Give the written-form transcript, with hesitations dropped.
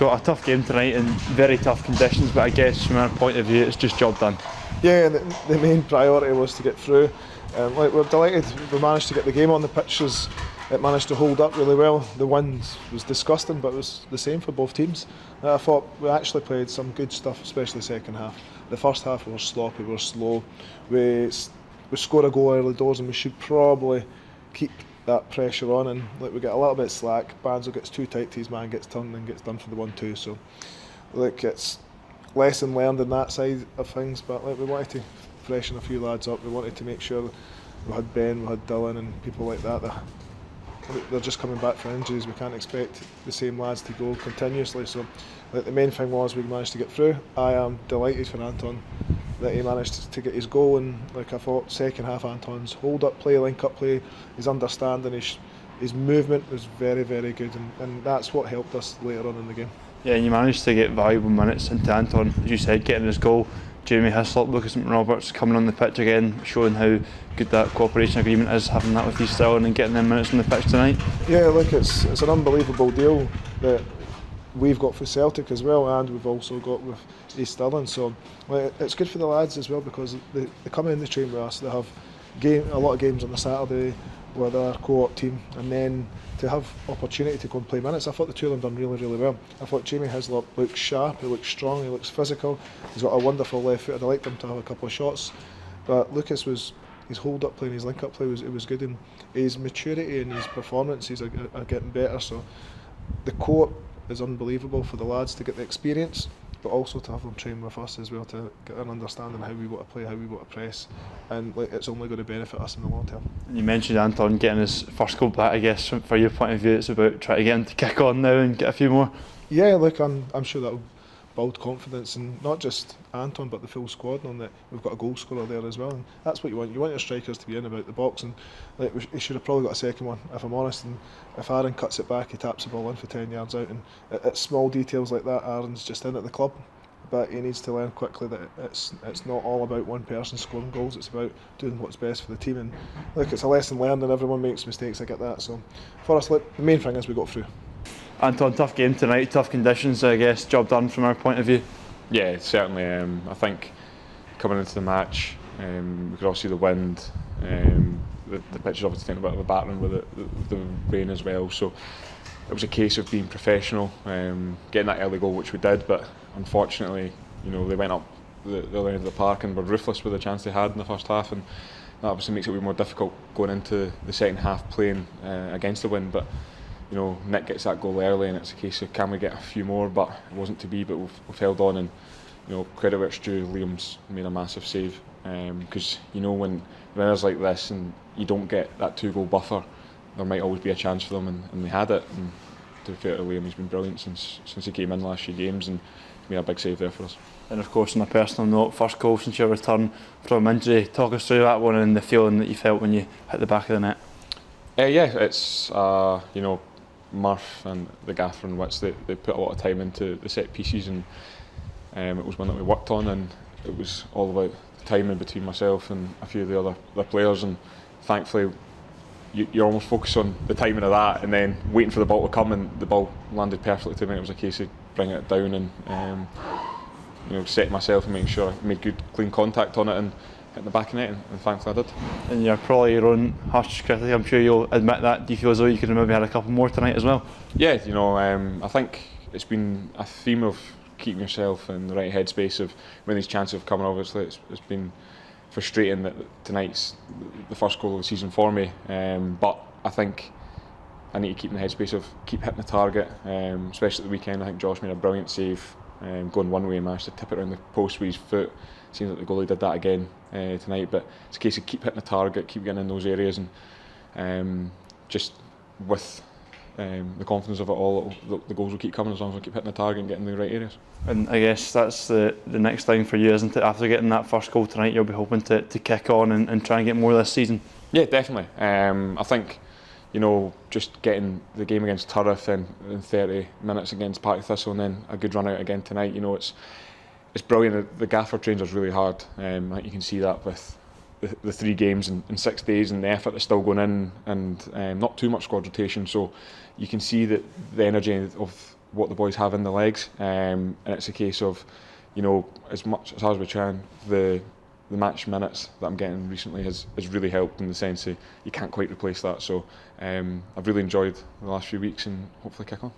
got a tough game tonight in very tough conditions, but I guess from our point of view, it's just job done. Yeah, the main priority was to get through. We're delighted we managed to get the game on the pitches. It managed to hold up really well. The wind was disgusting, but it was the same for both teams. I thought we actually played some good stuff, especially the second half. The first half we were sloppy, we were slow. We scored a goal early doors, and we should probably keep that pressure on. And we get a little bit slack. Banzo gets too tight to his man, gets turned and gets done for the 1-2. So it's lesson learned on that side of things. But we wanted to freshen a few lads up. We wanted to make sure we had Ben, we had Dylan, and people like that. They're just coming back from injuries. We can't expect the same lads to go continuously. So the main thing was we managed to get through. I am delighted for Anton that he managed to get his goal, and I thought second half Anton's hold up play, link up play, his understanding, his movement was very, very good, and that's what helped us later on in the game. Yeah, and you managed to get valuable minutes into Anton, as you said, getting his goal. Jamie Hislop, Lucas McRoberts coming on the pitch again, showing how good that cooperation agreement is, having that with East Stirling and getting them minutes on the pitch tonight. Yeah, look, it's an unbelievable deal that we've got for Celtic as well, and we've also got with East Stirling. So it's good for the lads as well, because they come in the train with us. They have a lot of games on the Saturday with our co-op team, and then to have opportunity to go and play minutes. I thought the two of them done really, really well. I thought Jamie Hislop looks sharp, he looks strong, he looks physical. He's got a wonderful left foot. I'd like him to have a couple of shots. But Lucas his hold up play and his link up play was good, and his maturity and his performances are getting better. So the co-op is unbelievable for the lads to get the experience, but also to have them train with us as well, to get an understanding of how we want to play, how we want to press, and it's only going to benefit us in the long term. You mentioned Anton getting his first goal back. I guess from your point of view, it's about trying to get him to kick on now and get a few more. Yeah, look, I'm sure that'll build confidence, and not just Anton but the full squad, knowing that we've got a goal scorer there as well, and that's what you want. You want your strikers to be in about the box, and he should have probably got a second one, if I'm honest. And if Aaron cuts it back, he taps the ball in for 10 yards out, and it's small details like that. Aaron's just in at the club, but he needs to learn quickly that it's not all about one person scoring goals. It's about doing what's best for the team, and look, it's a lesson learned, and everyone makes mistakes. I get that. So for us, the main thing is we got through. Anton, tough game tonight, tough conditions, I guess, job done from our point of view. Yeah, certainly. I think coming into the match, we could all see the wind. The pitch is obviously taking a bit of a battering with the rain as well. So it was a case of being professional, getting that early goal, which we did. But unfortunately, they went up the other end of the park and were ruthless with the chance they had in the first half, and that obviously makes it a bit more difficult going into the second half playing against the wind. But Nick gets that goal early, and it's a case of can we get a few more, but it wasn't to be. But we've held on, and credit where it's due, Liam's made a massive save, because when there's like this and you don't get that 2-goal buffer, there might always be a chance for them, and they had it. And to be fair to Liam, he's been brilliant since he came in the last few games, and he's made a big save there for us. And of course, on a personal note, first goal since your return from injury. Talk us through that one and the feeling that you felt when you hit the back of the net. Yeah, it's Murph and the gaffer and Wits, they put a lot of time into the set pieces, and it was one that we worked on, and it was all about the timing between myself and a few of the other players, and thankfully you're almost focused on the timing of that and then waiting for the ball to come, and the ball landed perfectly to me. It was a case of bringing it down and setting myself and making sure I made good clean contact on it and hitting the back of the net, and thankfully I did. And you're probably your own harshest critic, I'm sure you'll admit that. Do you feel as though you could have maybe had a couple more tonight as well? Yeah, I think it's been a theme of keeping yourself in the right headspace of when these chances have come. Obviously it's been frustrating that tonight's the first goal of the season for me, but I think I need to keep in the headspace of keep hitting the target, especially at the weekend. I think Josh made a brilliant save, going one way and managed to tip it around the post with his foot. Seems like the goalie did that again tonight, but it's a case of keep hitting the target, keep getting in those areas, and just with the confidence of it all, the goals will keep coming as long as we keep hitting the target and getting in the right areas. And I guess that's the next thing for you, isn't it? After getting that first goal tonight, you'll be hoping to kick on and try and get more this season. Yeah, definitely. I think just getting the game against Turriff and 30 minutes against Partick Thistle and then a good run out again tonight, it's brilliant. The gaffer trains us really hard. I think you can see that with the 3 games in 6 days, and the effort that's still going in, and not too much squad rotation. So you can see that the energy of what the boys have in the legs, and it's a case of, you know, as much as hard as we try, the match minutes that I'm getting recently has really helped, in the sense that you can't quite replace that. So I've really enjoyed the last few weeks and hopefully kick on.